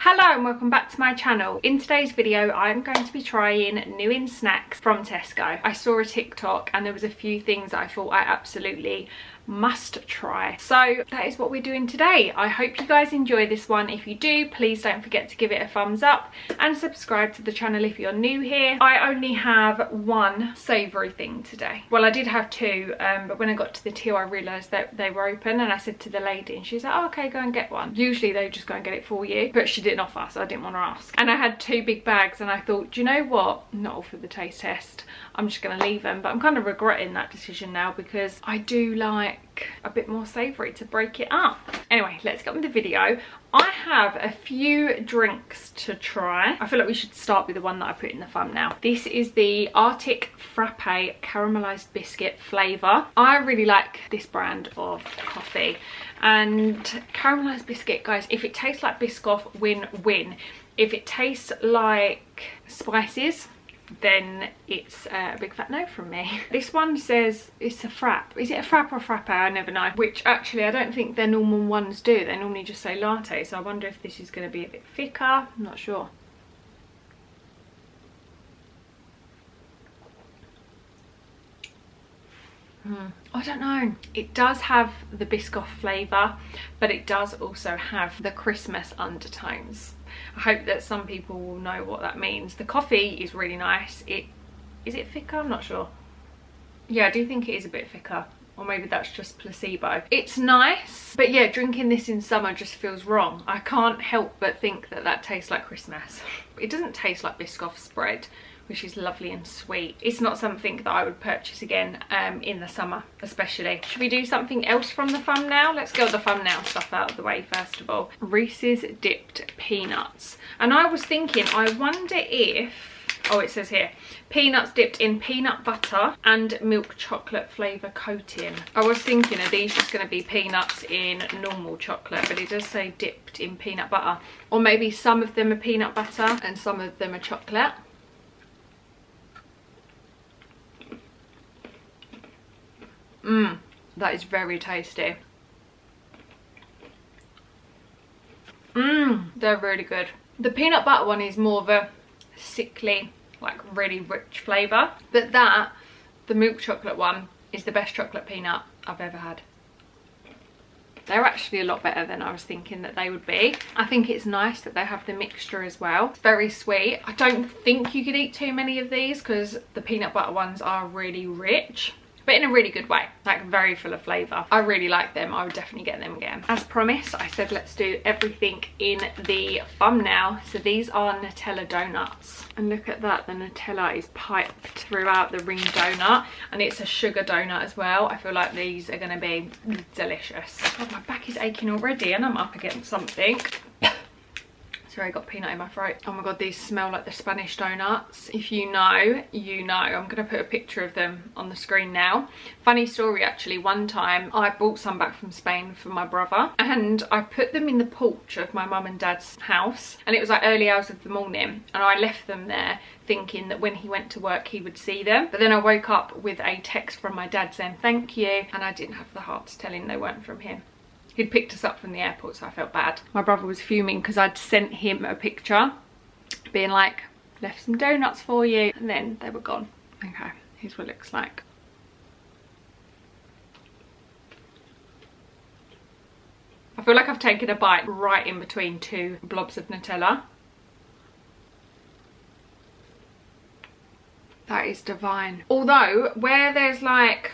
Hello and welcome back to my channel. In today's video I'm going to be trying new in snacks from Tesco. I saw a TikTok and there was a few things that I thought I absolutely must try. So that is what we're doing today. I hope you guys enjoy this one. If you do, please don't forget to give it a thumbs up and subscribe to the channel if you're new here. I only have one savoury thing today. Well, I did have two, but when I got to the till I realised that they were open and I said to the lady and she was like, oh, okay, go and get one. Usually they just go and get it for you, but she didn't offer, so I didn't want to ask. And I had two big bags and I thought, do you know what? Not all for the taste test. I'm just going to leave them, but I'm kind of regretting that decision now because I do like a bit more savoury to break it up. Anyway, let's get on with the video. I have a few drinks to try. I feel like we should start with the one that I put in the thumbnail. This is the Arctic Frappe caramelised biscuit flavour. I really like this brand of coffee, and caramelised biscuit, guys, if it tastes like Biscoff, win-win. If it tastes like spices, then it's a big fat no from me. This one says it's a frappe. Is it a frappe or a frappe? I never know. Which actually I don't think their normal ones do. They normally just say latte, so I wonder if this is going to be a bit thicker. I'm not sure. I don't know. It does have the Biscoff flavour, but it does also have the Christmas undertones. I hope that some people will know what that means. The coffee is really nice. Is it thicker? I'm not sure. Yeah, I do think it is a bit thicker. Or maybe that's just placebo. It's nice, but yeah, drinking this in summer just feels wrong. I can't help but think that that tastes like Christmas. It doesn't taste like Biscoff spread, which is lovely and sweet. It's not something that I would purchase again in the summer, especially. Should we do something else from the thumbnail? Let's get all the thumbnail stuff out of the way first of all. Reese's dipped peanuts. And I was thinking, I wonder if, oh, it says here, peanuts dipped in peanut butter and milk chocolate flavour coating. I was thinking, are these just going to be peanuts in normal chocolate? But it does say dipped in peanut butter. Or maybe some of them are peanut butter and some of them are chocolate. That is very tasty. They're really good. The peanut butter one is more of a sickly, like really rich flavour. But the milk chocolate one, is the best chocolate peanut I've ever had. They're actually a lot better than I was thinking that they would be. I think it's nice that they have the mixture as well. It's very sweet. I don't think you could eat too many of these because the peanut butter ones are really rich, but in a really good way, like very full of flavour. I really like them. I would definitely get them again. As promised, I said let's do everything in the thumbnail. So these are Nutella donuts. And look at that, the Nutella is piped throughout the ring donut. And it's a sugar donut as well. I feel like these are going to be delicious. Oh, my back is aching already and I'm up against something. Sorry, I got peanut in my throat. Oh my god, these smell like the Spanish donuts. If you know, you know. I'm going to put a picture of them on the screen now. Funny story actually, one time I bought some back from Spain for my brother and I put them in the porch of my mum and dad's house, and it was like early hours of the morning, and I left them there thinking that when he went to work he would see them. But then I woke up with a text from my dad saying thank you, and I didn't have the heart to tell him they weren't from him. He'd picked us up from the airport, so I felt bad. My brother was fuming because I'd sent him a picture being like, left some donuts for you, and then they were gone. Okay, here's what it looks like. I feel like I've taken a bite right in between two blobs of Nutella. That is divine. Although where there's like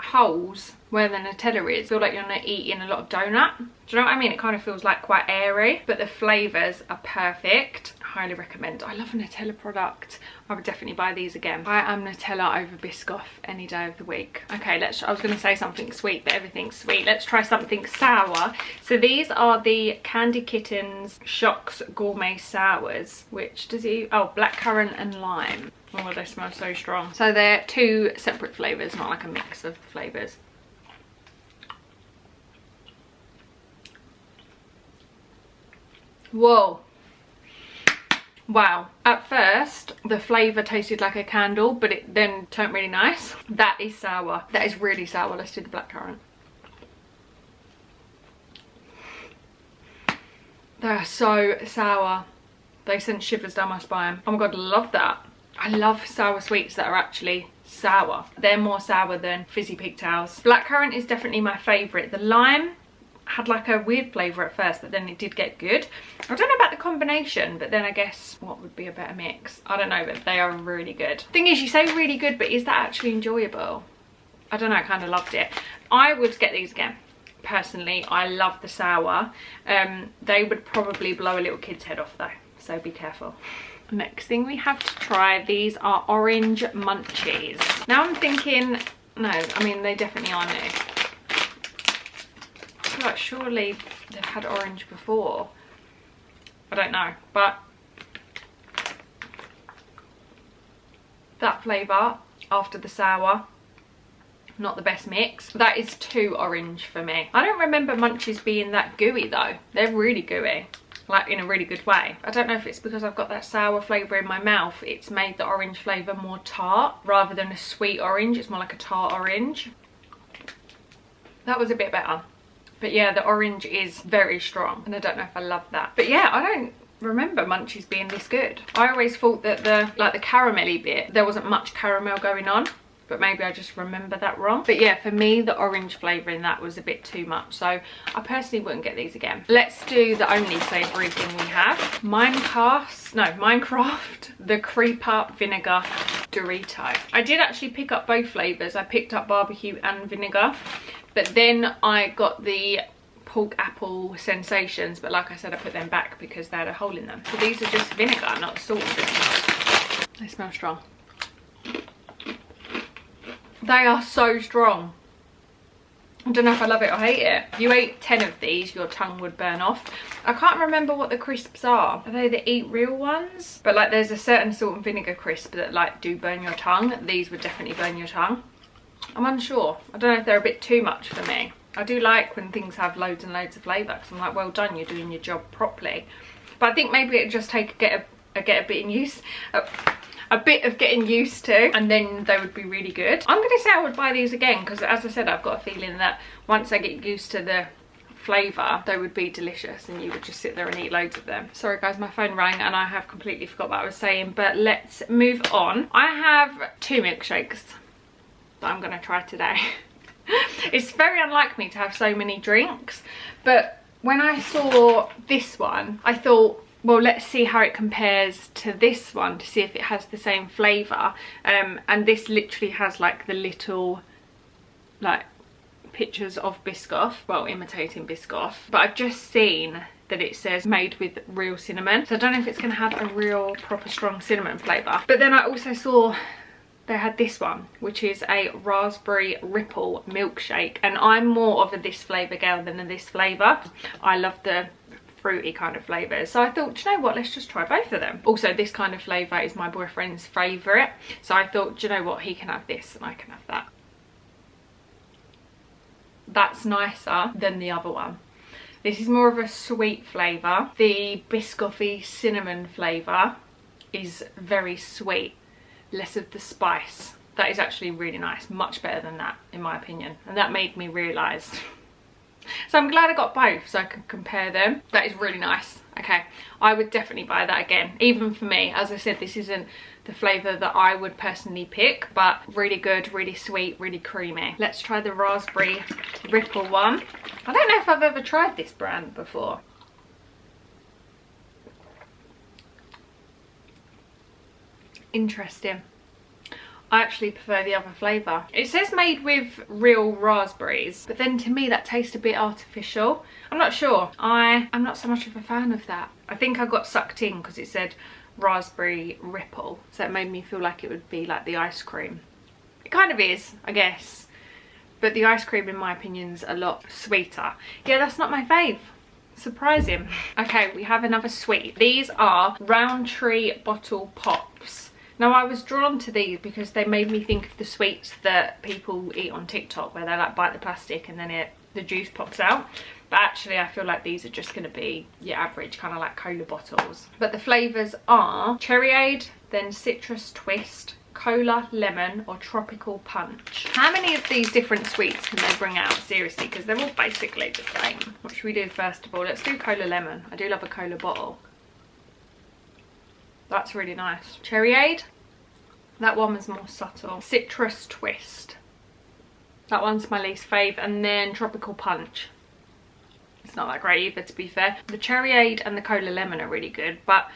holes where the Nutella is, I feel like you're not eating a lot of donut. Do you know what I mean? It kind of feels like quite airy, but the flavours are perfect. Highly recommend. I love a Nutella product. I would definitely buy these again. I am Nutella over Biscoff any day of the week. Okay, I was going to say something sweet, but everything's sweet. Let's try something sour. So these are the Candy Kittens Shocks Gourmet Sours, which does it, oh, blackcurrant and lime. Oh, they smell so strong. So they're two separate flavours, not like a mix of flavours. Whoa. Wow. At first, the flavour tasted like a candle, but it then turned really nice. That is sour. That is really sour. Let's do the blackcurrant. They are so sour. They sent shivers down my spine. Oh my god, love that. I love sour sweets that are actually sour. They're more sour than fizzy pigtails. Blackcurrant is definitely my favourite. The lime had like a weird flavour at first, but then it did get good. I don't know about the combination, but then I guess what would be a better mix? I don't know, but they are really good. Thing is, you say really good, but is that actually enjoyable? I don't know, I kind of loved it. I would get these again. Personally, I love the sour. They would probably blow a little kid's head off though, so be careful. Next thing we have to try, these are orange munchies. Now I'm thinking, no, I mean they definitely are new. I feel like surely they've had orange before. I don't know, but that flavour after the sour, not the best mix. That is too orange for me. I don't remember munchies being that gooey though. They're really gooey, like in a really good way. I don't know if it's because I've got that sour flavour in my mouth. It's made the orange flavour more tart rather than a sweet orange. It's more like a tart orange. That was a bit better. But yeah, the orange is very strong and I don't know if I love that. But yeah, I don't remember munchies being this good. I always thought that the caramelly bit, there wasn't much caramel going on, but maybe I just remember that wrong. But yeah, for me, the orange flavour in that was a bit too much. So I personally wouldn't get these again. Let's do the only savoury thing we have. Minecraft, the Creeper Vinegar Dorito. I did actually pick up both flavours. I picked up barbecue and vinegar. But then I got the pork apple sensations. But like I said, I put them back because they had a hole in them. So these are just vinegar, not salt. They smell strong. They are so strong. I don't know if I love it or hate it. If you ate 10 of these, your tongue would burn off. I can't remember what the crisps are. Are they the Eat Real ones? But like there's a certain salt and vinegar crisp that like do burn your tongue. These would definitely burn your tongue. I'm unsure. I don't know if they're a bit too much for me. I do like when things have loads and loads of flavour because I'm like, well done, you're doing your job properly. But I think maybe it'd just take a bit of getting used to, and then they would be really good. I'm gonna say I would buy these again because, as I said, I've got a feeling that once I get used to the flavour, they would be delicious and you would just sit there and eat loads of them. Sorry guys, my phone rang and I have completely forgot what I was saying, but let's move on. I have 2 milkshakes that I'm gonna try today. It's very unlike me to have so many drinks, but when I saw this one, I thought, well, let's see how it compares to this one to see if it has the same flavour. And this literally has like the little like pictures of Biscoff, well, imitating Biscoff, but I've just seen that it says made with real cinnamon, so I don't know if it's going to have a real proper strong cinnamon flavour. But then I also saw they had this one, which is a raspberry ripple milkshake, and I'm more of a this flavour girl than a this flavour. I love the fruity kind of flavours, so I thought, do you know what, let's just try both of them. Also, this kind of flavour is my boyfriend's favourite, so I thought, do you know what, he can have this and I can have that. That's nicer than the other one. This is more of a sweet flavour. The Biscoffy cinnamon flavour is very sweet, less of the spice. That is actually really nice, much better than that in my opinion, and that made me realise. So I'm glad I got both so I can compare them. That is really nice. Okay, I would definitely buy that again, even for me. As I said, this isn't the flavour that I would personally pick, but really good, really sweet, really creamy. Let's try the raspberry ripple one. I don't know if I've ever tried this brand before. Interesting. I actually prefer the other flavour. It says made with real raspberries, but then to me that tastes a bit artificial. I'm not sure. I'm not so much of a fan of that. I think I got sucked in because it said raspberry ripple, so it made me feel like it would be like the ice cream. It kind of is, I guess, but the ice cream in my opinion is a lot sweeter. Yeah, that's not my fave. Surprising. Okay, we have another sweet. These are Roundtree bottle pops. Now I was drawn to these because they made me think of the sweets that people eat on TikTok where they like bite the plastic and then the juice pops out. But actually I feel like these are just going to be your average kind of like cola bottles. But the flavours are Cherryade, then Citrus Twist, cola, lemon or tropical punch. How many of these different sweets can they bring out? Seriously, because they're all basically the same. What should we do first of all? Let's do cola lemon. I do love a cola bottle. That's really nice. Cherryade. That one was more subtle. Citrus twist. That one's my least fave. And then tropical punch. It's not that great either, to be fair. The Cherryade and the cola lemon are really good, but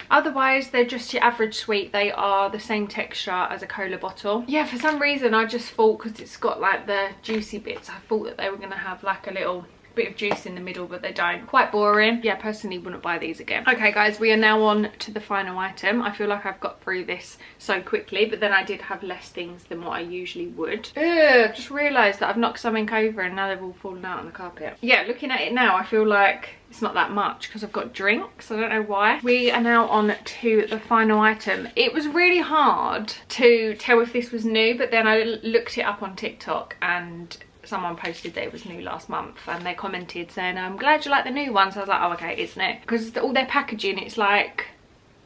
otherwise they're just your average sweet. They are the same texture as a cola bottle. Yeah, for some reason I just thought, because it's got like the juicy bits, I thought that they were going to have like a little bit of juice in the middle, but they don't. Quite boring. Yeah, personally wouldn't buy these again. Okay guys, we are now on to the final item. I feel like I've got through this so quickly, but then I did have less things than what I usually would. Ugh, just realised that I've knocked something over and now they've all fallen out on the carpet. Yeah, looking at it now, I feel like it's not that much because I've got drinks. I don't know why. We are now on to the final item. It was really hard to tell if this was new, but then I looked it up on TikTok and someone posted that it was new last month and they commented saying, I'm glad you like the new one. So I was like, oh okay, it's new. Because all their packaging, it's like,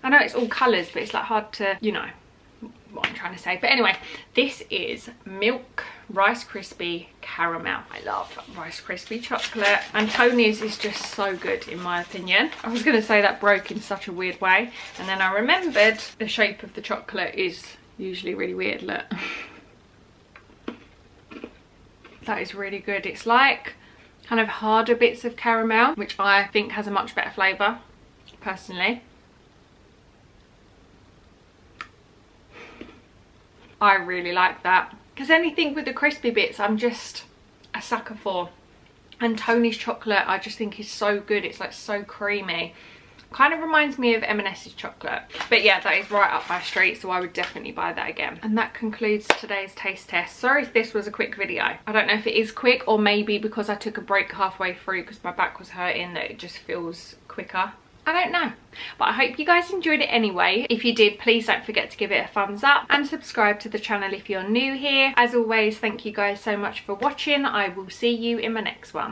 I know it's all colours, but it's like hard to, you know what I'm trying to say. But anyway, this is Milk Rice Krispie Caramel. I love Rice Krispie chocolate, and Tony's is just so good in my opinion. I was going to say that broke in such a weird way, and then I remembered the shape of the chocolate is usually really weird. Look. That is really good. It's like kind of harder bits of caramel, which I think has a much better flavour, personally. I really like that. Because anything with the crispy bits, I'm just a sucker for. And Tony's chocolate, I just think is so good. It's like so creamy. Kind of reminds me of M&S's chocolate. But yeah, that is right up my street, so I would definitely buy that again. And that concludes today's taste test. Sorry if this was a quick video. I don't know if it is quick, or maybe because I took a break halfway through because my back was hurting that it just feels quicker. I don't know. But I hope you guys enjoyed it anyway. If you did, please don't forget to give it a thumbs up and subscribe to the channel if you're new here. As always, thank you guys so much for watching. I will see you in my next one.